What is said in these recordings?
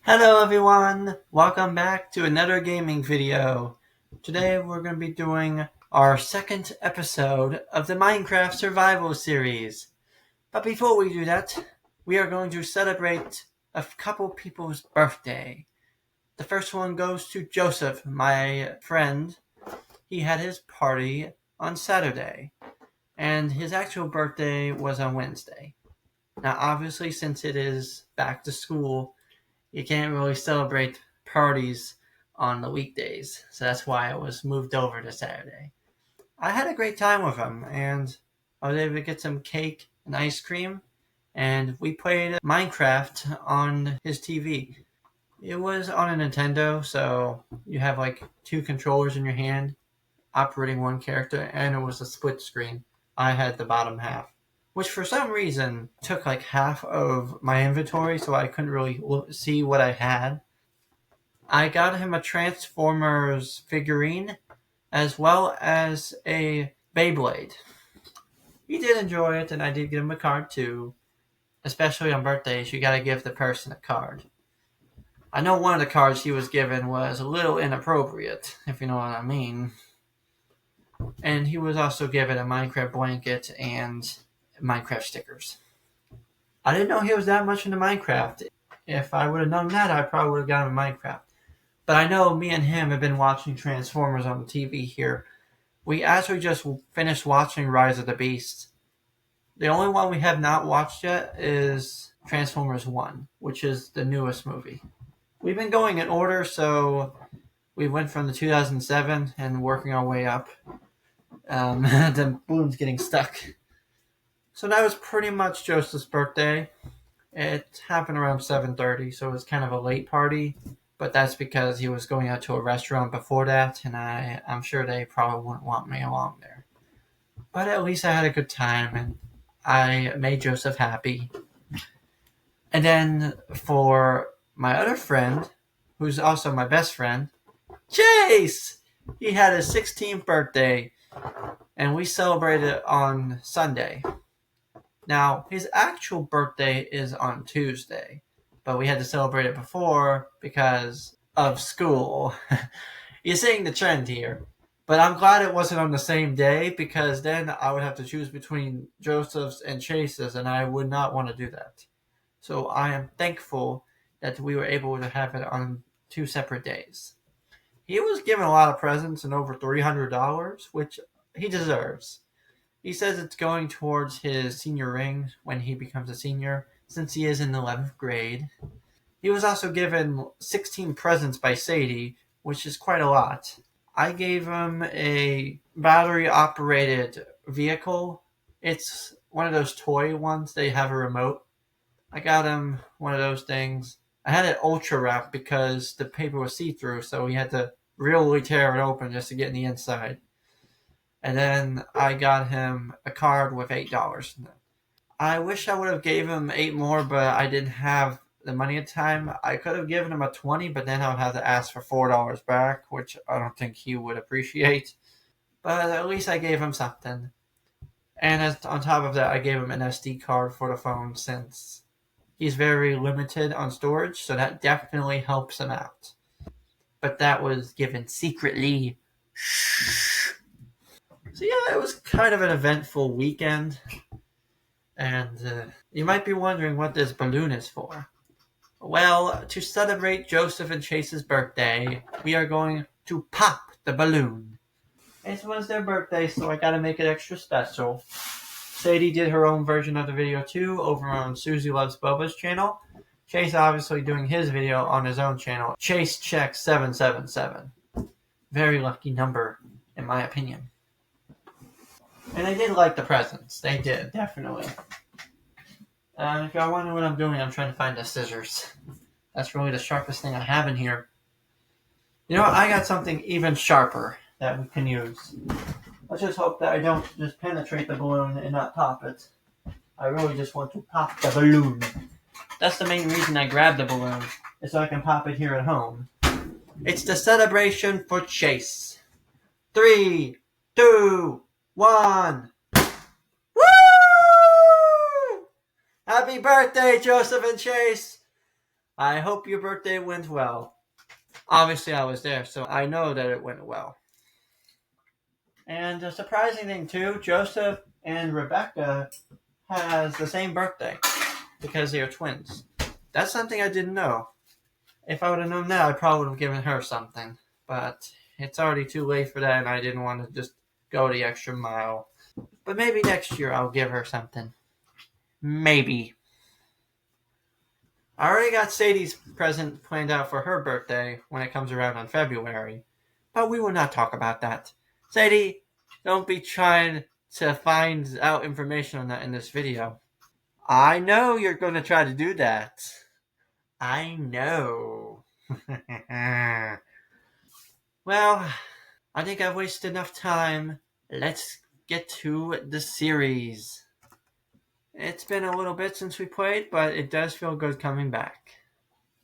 Hello everyone! Welcome back to another gaming video. Today we're going to be doing our second episode of the Minecraft Survival series. But before we do that, we are going to celebrate a couple people's birthday. The first one goes to Joseph, my friend. He had his party on Saturday, and his actual birthday was on Wednesday. Now obviously, since it is back to school, you can't really celebrate parties on the weekdays, so that's why it was moved over to Saturday. I had a great time with him, and I was able to get some cake and ice cream, and we played Minecraft on his TV. It was on a Nintendo, so you have like two controllers in your hand operating one character, and it was a split screen. I had the bottom half, which for some reason took like half of my inventory, so I couldn't really see what I had. I got him a Transformers figurine, as well as a Beyblade. He did enjoy it, and I did give him a card too. Especially on birthdays, you gotta give the person a card. I know one of the cards he was given was a little inappropriate, if you know what I mean. And he was also given a Minecraft blanket and Minecraft stickers. I didn't know he was that much into Minecraft. If I would have known that, I probably would have gotten him Minecraft. But I know me and him have been watching Transformers on the TV here. We actually just finished watching Rise of the Beast. The only one we have not watched yet is Transformers 1, which is the newest movie. We've been going in order, so we went from the 2007 and working our way up. The balloon's getting stuck. So that was pretty much Joseph's birthday. It happened around 7:30, so it was kind of a late party. But that's because he was going out to a restaurant before that, and I'm sure they probably wouldn't want me along there. But at least I had a good time, and I made Joseph happy. And then for my other friend, who's also my best friend, Chase! He had his 16th birthday, and we celebrated it on Sunday. Now, his actual birthday is on Tuesday, but we had to celebrate it before because of school. You're seeing the trend here. But I'm glad it wasn't on the same day, because then I would have to choose between Joseph's and Chase's, and I would not want to do that. So I am thankful that we were able to have it on 2 separate days. He was given a lot of presents and over $300, which he deserves. He says it's going towards his senior ring when he becomes a senior, since he is in the 11th grade. He was also given 16 presents by Sadie, which is quite a lot. I gave him a battery-operated vehicle. It's one of those toy ones. They have a remote. I got him one of those things. I had it ultra wrapped because the paper was see-through, so he had to really tear it open just to get in the inside. And then I got him a card with $8 in it. I wish I would have gave him 8 more, but I didn't have the money at the time. I could have given him a 20, but then I would have to ask for $4 back, which I don't think he would appreciate. But at least I gave him something. And on top of that, I gave him an SD card for the phone, since he's very limited on storage, so that definitely helps him out. But that was given secretly. So yeah, it was kind of an eventful weekend. And you might be wondering what this balloon is for. Well, to celebrate Joseph and Chase's birthday, we are going to pop the balloon. It was their birthday, so I gotta make it extra special. Sadie did her own version of the video too, over on SusieLovesboba's channel. Chase obviously doing his video on his own channel, ChaseChecks777. Very lucky number, in my opinion. And they did like the presents. They did, definitely. If y'all wonder what I'm doing, I'm trying to find the scissors. That's really the sharpest thing I have in here. You know what? I got something even sharper that we can use. Let's just hope that I don't just penetrate the balloon and not pop it. I really just want to pop the balloon. That's the main reason I grabbed the balloon, is so I can pop it here at home. It's the celebration for Chase. 3, 2, 1. Woo! Happy birthday, Joseph and Chase! I hope your birthday went well. Obviously, I was there, so I know that it went well. And a surprising thing, too, Joseph and Rebecca has the same birthday because they are twins. That's something I didn't know. If I would have known that, I probably would have given her something. But it's already too late for that, and I didn't want to just go the extra mile. But maybe next year I'll give her something. Maybe. I already got Sadie's present planned out for her birthday when it comes around in February. But we will not talk about that. Sadie, don't be trying to find out information on that in this video. I know you're going to try to do that. I know. Well, I think I've wasted enough time. Let's get to the series. It's been a little bit since we played, but it does feel good coming back.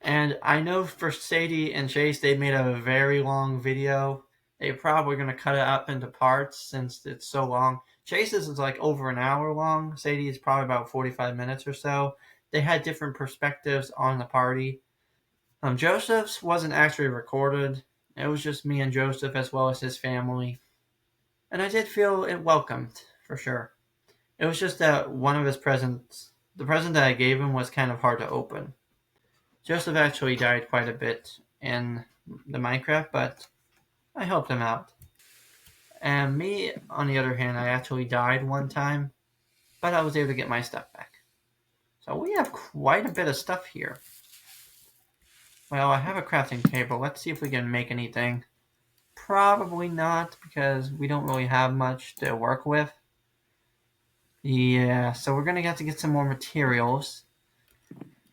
And I know for Sadie and Chase, they made a very long video. They're probably going to cut it up into parts since it's so long. Chase's is like over an hour long. Sadie is probably about 45 minutes or so. They had different perspectives on the party. Joseph's wasn't actually recorded. It was just me and Joseph as well as his family. And I did feel it welcomed, for sure. It was just that one of his presents, the present that I gave him, was kind of hard to open. Joseph actually died quite a bit in the Minecraft, but I helped him out. And me, on the other hand, I actually died one time, but I was able to get my stuff back. So we have quite a bit of stuff here. Well, I have a crafting table. Let's see if we can make anything. Probably not, because we don't really have much to work with. Yeah, so we're going to have to get some more materials.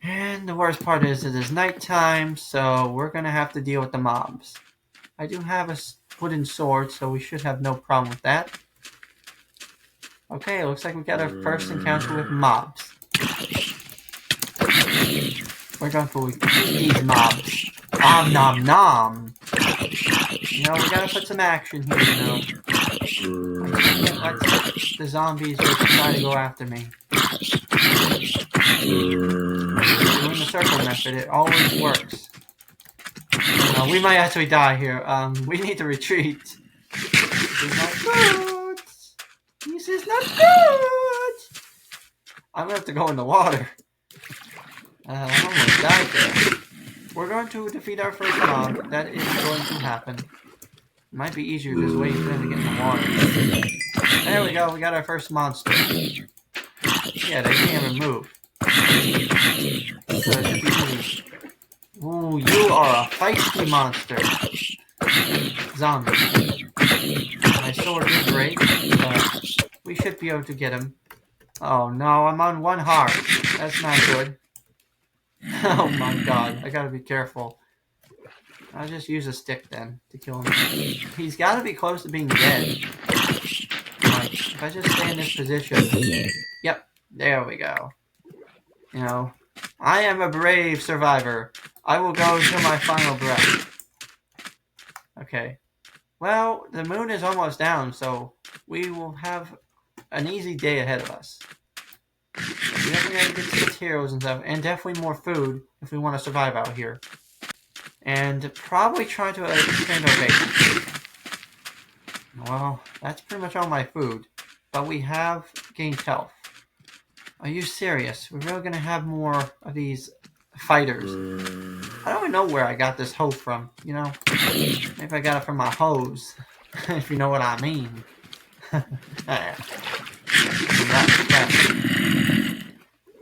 And the worst part is it is nighttime, so we're going to have to deal with the mobs. I do have a wooden sword, so we should have no problem with that. Okay, it looks like we got our first encounter with mobs. We're going to eat these mobs. Nom nom nom! You know, we gotta put some action here, you know. I can't let the zombies just try to go after me. Doing the circle method, it always works. We might actually die here. We need to retreat. This is not good. This is not good. I'm gonna have to go in the water. I almost died there. We're going to defeat our first mob. That is going to happen. It might be easier just waiting for them to get in the water. There we go. We got our first monster. Yeah, they can't even move. Ooh, you are a feisty monster. Zombie. My sword is great, but we should be able to get him. Oh no, I'm on 1 heart. That's not good. Oh my god, I gotta be careful. I'll just use a stick then to kill him. He's gotta be close to being dead. Like, if I just stay in this position. Yep, there we go. You know, I am a brave survivor. I will go to my final breath. Okay. Well, the moon is almost down, so we will have an easy day ahead of us. We definitely gotta get some materials and stuff, and definitely more food if we want to survive out here. And probably try to expand our base. Well, that's pretty much all my food. But we have gained health. Are you serious? We're really gonna have more of these fighters. I don't even know where I got this hoe from, you know? Maybe I got it from my hose, if you know what I mean.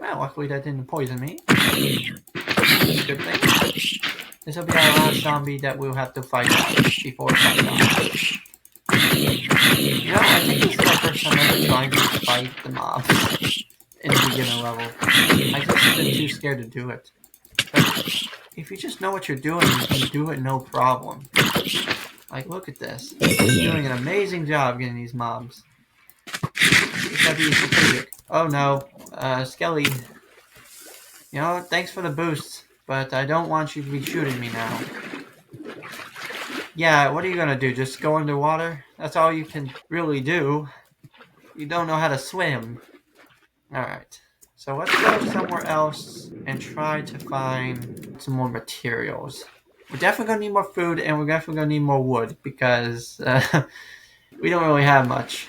Well, luckily that didn't poison me. Good thing. This will be our last zombie that we'll have to fight before it fights off. You know, I think this is my first time ever trying to fight the mobs in the beginner level. I just been too scared to do it. But if you just know what you're doing, you can do it no problem. Like, look at this. He's doing an amazing job getting these mobs. Just gotta be strategic. Oh no, Skelly. You know, thanks for the boost, but I don't want you to be shooting me now. Yeah, what are you gonna do? Just go underwater? That's all you can really do. You don't know how to swim. Alright. So let's go somewhere else and try to find some more materials. We're definitely going to need more food, and we're definitely going to need more wood, because we don't really have much.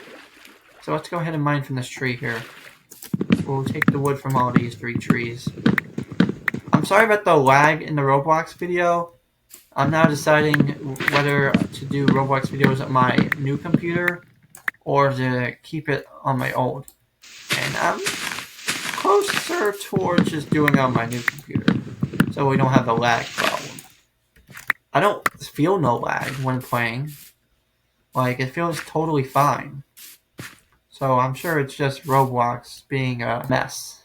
So let's go ahead and mine from this tree here. We'll take the wood from all these 3 trees. I'm sorry about the lag in the Roblox video. I'm now deciding whether to do Roblox videos on my new computer or to keep it on my old. And I'm closer towards just doing it on my new computer, so we don't have the lag problem. I don't feel no lag when playing. Like, it feels totally fine. So I'm sure it's just Roblox being a mess.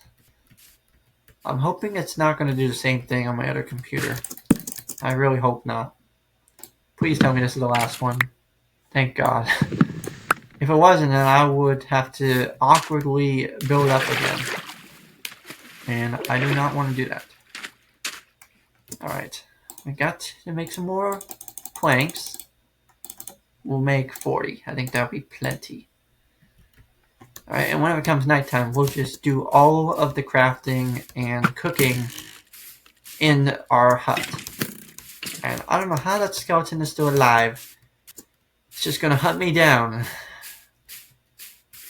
I'm hoping it's not going to do the same thing on my other computer. I really hope not. Please tell me this is the last one. Thank God. If it wasn't, then I would have to awkwardly build up again. And I do not want to do that. Alright. We got to make some more planks. We'll make 40. I think that'll be plenty. Alright, and whenever it comes nighttime, we'll just do all of the crafting and cooking in our hut. And I don't know how that skeleton is still alive. It's just gonna hunt me down.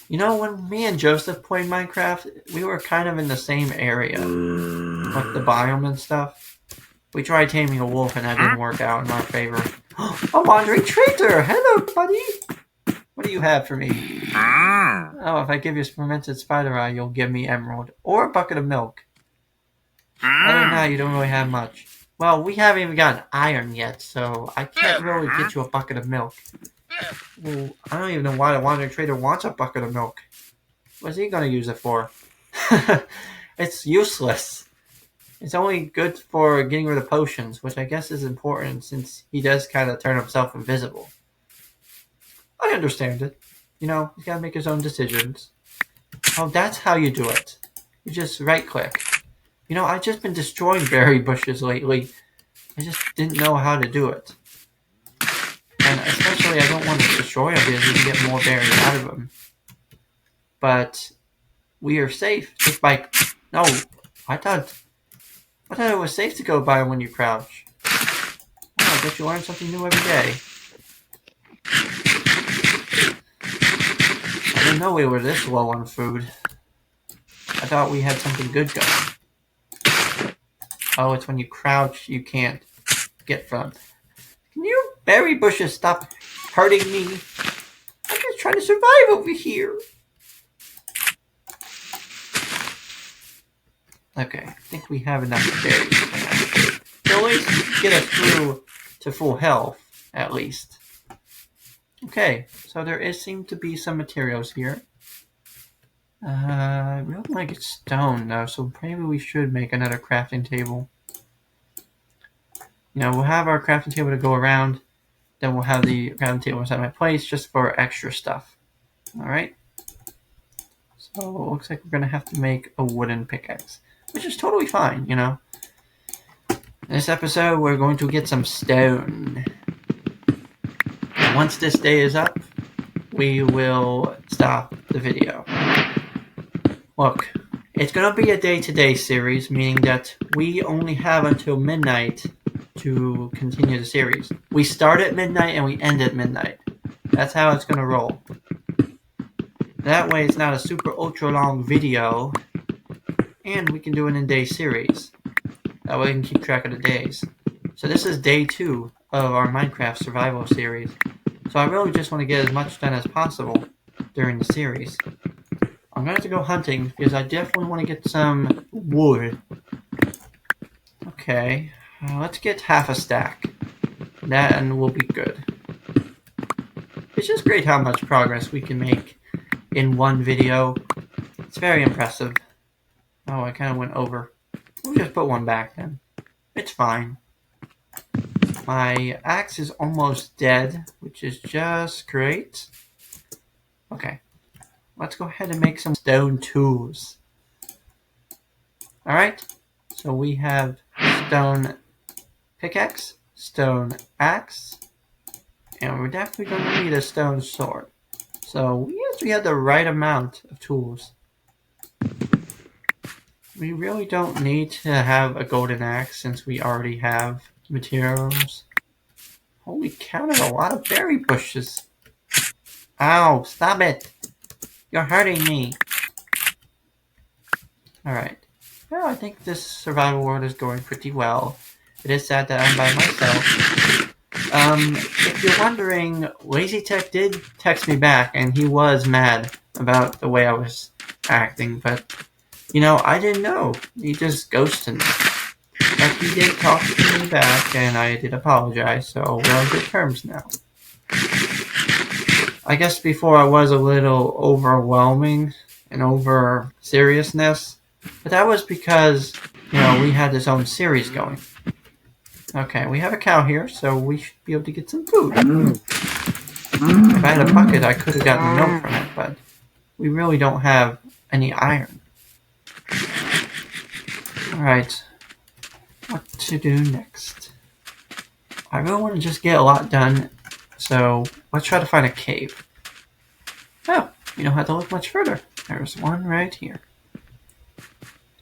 You know, when me and Joseph played Minecraft, we were kind of in the same area. Like the biome and stuff. We tried taming a wolf and that didn't work out in our favor. A wandering traitor! Hello, buddy! What do you have for me? Oh, if I give you fermented spider eye, you'll give me emerald. Or a bucket of milk. Other than that, you don't really have much. Well, we haven't even gotten iron yet, so I can't really get you a bucket of milk. Well, I don't even know why the wandering trader wants a bucket of milk. What's he gonna use it for? It's useless. It's only good for getting rid of potions, which I guess is important since he does kind of turn himself invisible. I understand it. You know, he's gotta make his own decisions. Oh, that's how you do it. You just right-click. You know, I've just been destroying berry bushes lately. I just didn't know how to do it. And especially, I don't want to destroy them because we can get more berries out of them. But we are safe just by... No, I thought it was safe to go by when you crouch. Oh, I bet you learn something new every day. I didn't know we were this low on food. I thought we had something good going. Oh, it's when you crouch you can't get from. Can you berry bushes stop hurting me? I'm just trying to survive over here. Okay, I think we have enough berries for now. So at least get us through to full health, at least. Okay, so there seem to be some materials here. I really want to get stone though, so maybe we should make another crafting table. You know, we'll have our crafting table to go around, then we'll have the crafting table inside my place just for extra stuff. Alright? So it looks like we're going to have to make a wooden pickaxe, which is totally fine, you know. In this episode, we're going to get some stone. And once this day is up, we will stop the video. Look, it's going to be a day-to-day series, meaning that we only have until midnight to continue the series. We start at midnight and we end at midnight. That's how it's going to roll. That way it's not a super ultra long video, and we can do an in-day series. That way we can keep track of the days. So this is day 2 of our Minecraft survival series. So I really just want to get as much done as possible during the series. I'm going to have to go hunting because I definitely want to get some wood. Okay, let's get half a stack. That and we'll be good. It's just great how much progress we can make in one video. It's very impressive. Oh, I kind of went over. We'll just put one back then. It's fine. My axe is almost dead, which is just great. Okay. Let's go ahead and make some stone tools. Alright. So we have stone pickaxe, stone axe, and we're definitely going to need a stone sword. So we actually have the right amount of tools. We really don't need to have a golden axe since we already have materials. Holy cow, there's a lot of berry bushes. Ow, stop it! You're hurting me. Alright. Well, I think this survival world is going pretty well. It is sad that I'm by myself. If you're wondering, LazyTech did text me back, and he was mad about the way I was acting, but, you know, I didn't know. He just ghosted me. But he did talk to me back, and I did apologize, so we're on good terms now. I guess before I was a little overwhelming and over seriousness, but that was because, you know, we had this own series going. Okay, we have a cow here, so we should be able to get some food. If I had a bucket, I could have gotten milk from it, but we really don't have any iron. Alright, what to do next? I really want to just get a lot done, so let's try to find a cave. Oh, we don't have to look much further. There's one right here.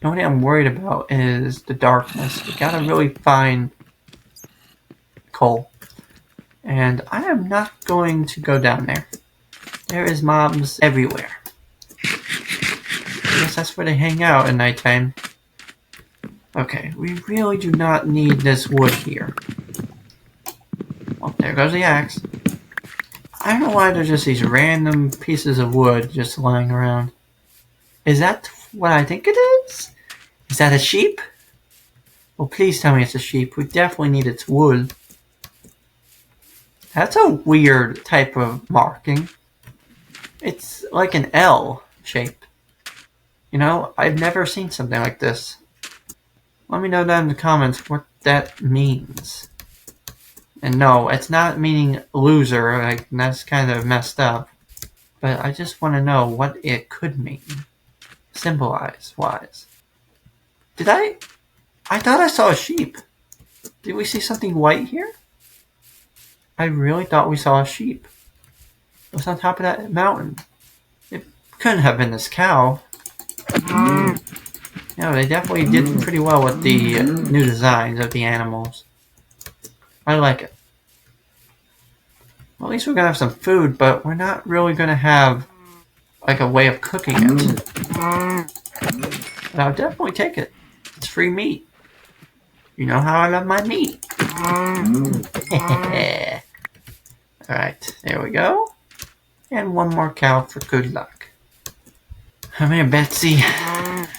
The only thing I'm worried about is the darkness. We gotta really find coal. And I am not going to go down there. There is mobs everywhere. I guess that's where they hang out at nighttime. Okay, we really do not need this wood here. Oh, there goes the axe. I don't know why there's just these random pieces of wood just lying around. Is that what I think it is? Is that a sheep? Well, please tell me it's a sheep. We definitely need its wool. That's a weird type of marking. It's like an L shape. You know, I've never seen something like this. Let me know down in the comments what that means. And no, it's not meaning loser, like, that's kind of messed up. But I just want to know what it could mean. Symbolize-wise. I thought I saw a sheep. Did we see something white here? I really thought we saw a sheep. It was on top of that mountain. It couldn't have been this cow. No, they definitely did pretty well with the new designs of the animals. I like it. Well, at least we're going to have some food, but we're not really going to have like a way of cooking it. But I'll definitely take it. It's free meat. You know how I love my meat. Alright, there we go. And one more cow for good luck. Come here, Betsy.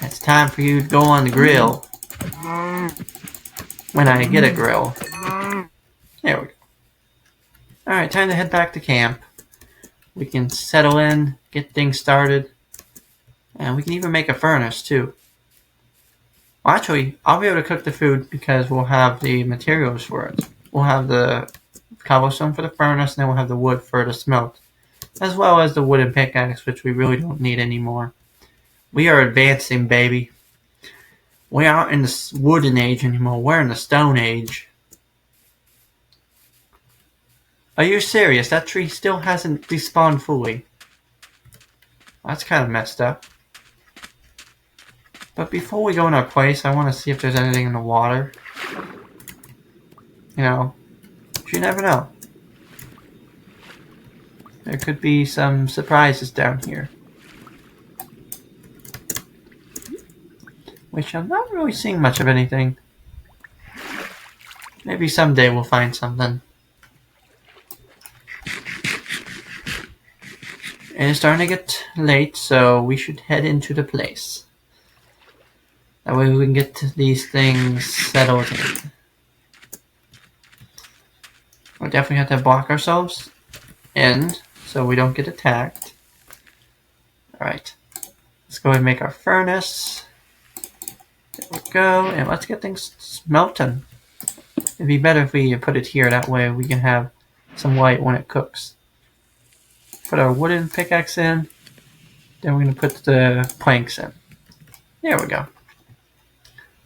It's time for you to go on the grill. When I get a grill. There we go. Alright, time to head back to camp. We can settle in, get things started. And we can even make a furnace, too. Well, actually, I'll be able to cook the food because we'll have the materials for it. We'll have the cobblestone for the furnace, and then we'll have the wood for the smelt. As well as the wooden pickaxe, which we really don't need anymore. We are advancing, baby. We aren't in the wooden age anymore. We're in the stone age. Are you serious? That tree still hasn't despawned fully. That's kind of messed up. But before we go in our place, I want to see if there's anything in the water. You know, you never know. There could be some surprises down here. Which I'm not really seeing much of anything. Maybe someday we'll find something. It's starting to get late, so we should head into the place. That way we can get these things settled in. We'll definitely have to block ourselves in so we don't get attacked. Alright. Let's go ahead and make our furnace. There we go. And let's get things smelting. It'd be better if we put it here. That way we can have some light when it cooks. Put our wooden pickaxe in. Then we're going to put the planks in. There we go.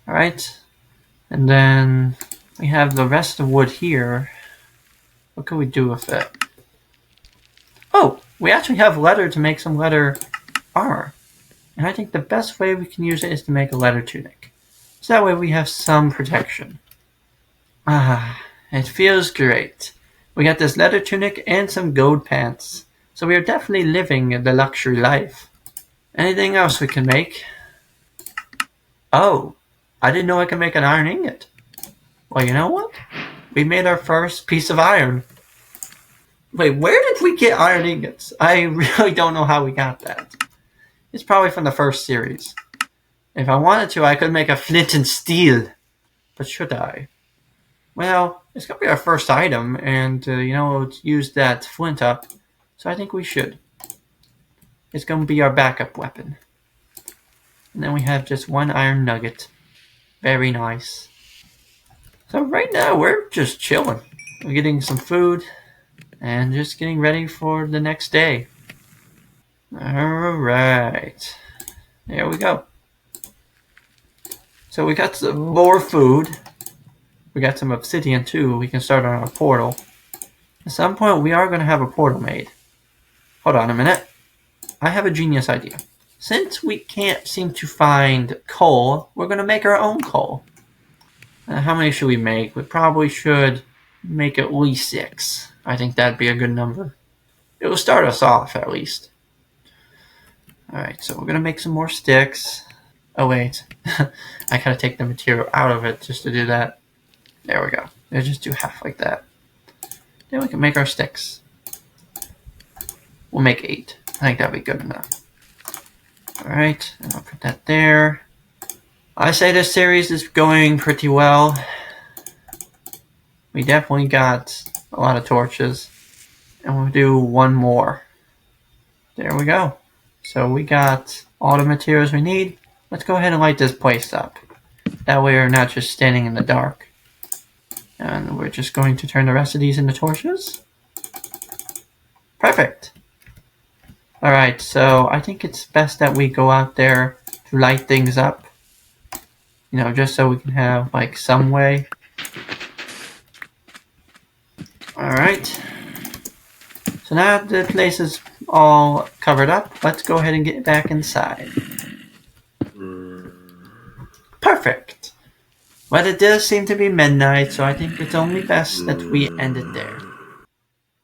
Alright. And then we have the rest of the wood here. What can we do with it? Oh! We actually have leather to make some leather armor. And I think the best way we can use it is to make a leather tunic. So that way we have some protection. It feels great. We got this leather tunic and some gold pants. So we are definitely living the luxury life. Anything else we can make? Oh, I didn't know I could make an iron ingot. Well, you know what? We made our first piece of iron. Wait, where did we get iron ingots? I really don't know how we got that. It's probably from the first series. If I wanted to, I could make a flint and steel. But should I? Well, it's going to be our first item, and, we'll use that flint up. So I think we should. It's going to be our backup weapon. And then we have just one iron nugget. Very nice. So right now, we're just chilling. We're getting some food, and just getting ready for the next day. Alright. There we go. So we got some more food. We got some obsidian too. We can start on our portal. At some point, we are going to have a portal made. Hold on a minute. I have a genius idea. Since we can't seem to find coal, we're going to make our own coal. How many should we make? We probably should make at least 6. I think that'd be a good number. It will start us off, at least. Alright, so we're going to make some more sticks. Oh, wait. I gotta take the material out of it just to do that. There we go. Let's just do half like that. Then we can make our sticks. We'll make 8. I think that'll be good enough. Alright, and I'll put that there. I say this series is going pretty well. We definitely got a lot of torches. And we'll do one more. There we go. So we got all the materials we need. Let's go ahead and light this place up. That way we're not just standing in the dark. And we're just going to turn the rest of these into torches. Perfect. Alright, so I think it's best that we go out there to light things up. Just so we can have, some way. Alright. So now the place is all covered up. Let's go ahead and get back inside. Perfect. But it does seem to be midnight, so I think it's only best that we end it there.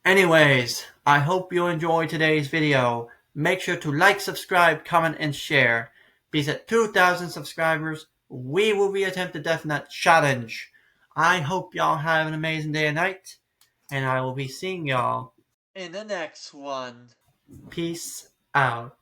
Anyways, I hope you enjoyed today's video. Make sure to like, subscribe, comment, and share. Because at 2,000 subscribers, we will reattempt the Death Nut Challenge. I hope y'all have an amazing day and night. And I will be seeing y'all in the next one. Peace out.